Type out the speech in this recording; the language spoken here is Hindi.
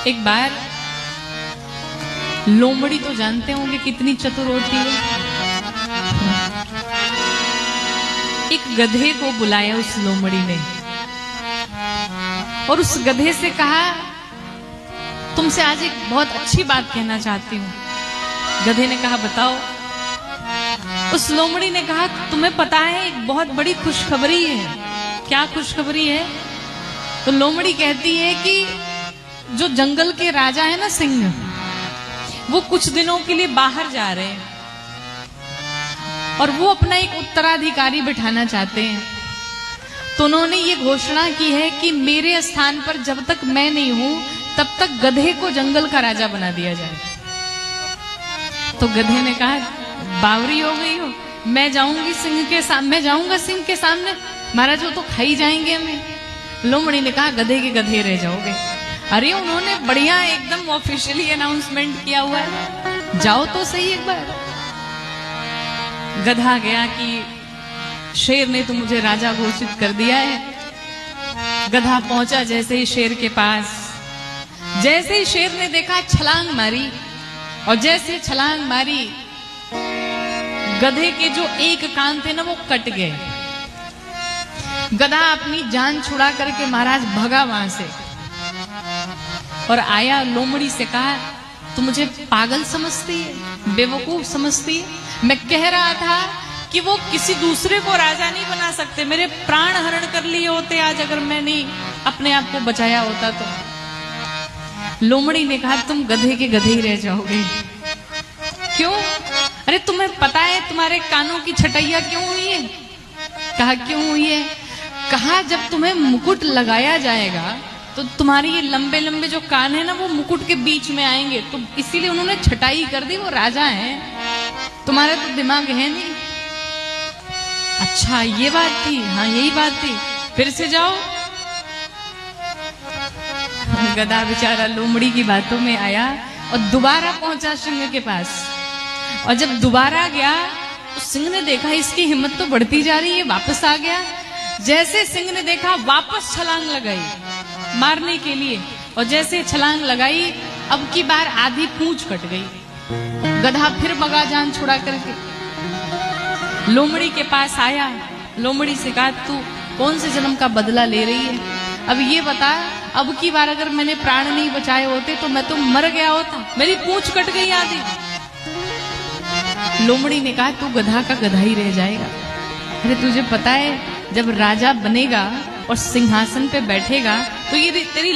एक बार लोमड़ी तो जानते होंगे कितनी चतुर होती है। एक गधे को बुलाया उस लोमड़ी ने और उस गधे से कहा, तुमसे आज एक बहुत अच्छी बात कहना चाहती हूं। गधे ने कहा, बताओ। उस लोमड़ी ने कहा, तुम्हें पता है एक बहुत बड़ी खुशखबरी है। क्या खुशखबरी है? तो लोमड़ी कहती है कि जो जंगल के राजा है ना, सिंह, वो कुछ दिनों के लिए बाहर जा रहे हैं और वो अपना एक उत्तराधिकारी बिठाना चाहते हैं। तो उन्होंने ये घोषणा की है कि मेरे स्थान पर जब तक मैं नहीं हूं तब तक गधे को जंगल का राजा बना दिया जाए। तो गधे ने कहा, बावरी हो गई हो, मैं जाऊंगी सिंह के सामने, मैं जाऊंगा सिंह के सामने, महाराज वो तो खाई जाएंगे हमें। लोमड़ी ने कहा, गधे के गधे रह जाओगे। अरे उन्होंने बढ़िया एकदम ऑफिशियली अनाउंसमेंट किया हुआ है, जाओ तो सही एक बार। गधा गया कि शेर ने तो मुझे राजा घोषित कर दिया है। गधा पहुंचा जैसे ही शेर के पास, जैसे ही शेर ने देखा छलांग मारी, और जैसे छलांग मारी गधे के जो एक कान थे ना वो कट गए। गधा अपनी जान छुड़ा करके महाराज भगा वहां से और आया, लोमड़ी से कहा, तू मुझे पागल समझती है, बेवकूफ समझती है? मैं कह रहा था कि वो किसी दूसरे को राजा नहीं बना सकते, मेरे प्राण हरण कर लिए होते आज अगर मैं नहीं अपने आप को बचाया होता तो। लोमड़ी ने कहा, तुम गधे के गधे ही रह जाओगे। क्यों? अरे तुम्हें पता है तुम्हारे कानों की छटैया क्यों हुई है? कहा, क्यों हुई है? कहा, जब तुम्हें मुकुट लगाया जाएगा तो तुम्हारी ये लंबे लंबे जो कान है ना वो मुकुट के बीच में आएंगे, तो इसीलिए उन्होंने छटाई कर दी। वो राजा हैं, तुम्हारे तो दिमाग है नहीं। अच्छा ये बात थी? हाँ यही बात थी, फिर से जाओ। गधा बेचारा लोमड़ी की बातों में आया और दोबारा पहुंचा सिंह के पास। और जब दोबारा गया तो सिंह ने देखा इसकी हिम्मत तो बढ़ती जा रही है, वापस आ गया। जैसे सिंह ने देखा वापस छलांग लगाई मारने के लिए, और जैसे छलांग लगाई अब की बार आधी पूंछ कट गई। गधा फिर भगा जान छुड़ा करके लोमड़ी के पास आया। लोमड़ी से कहा, तू कौन से जन्म का बदला ले रही है? अब ये बता, अब की बार अगर मैंने प्राण नहीं बचाए होते तो मैं तो मर गया होता, मेरी पूंछ कट गई आधी। लोमड़ी ने कहा, तू गधा का गधा ही रह जाएगा। अरे तुझे पता है जब राजा बनेगा और सिंहासन पे बैठेगा तो ये तेरी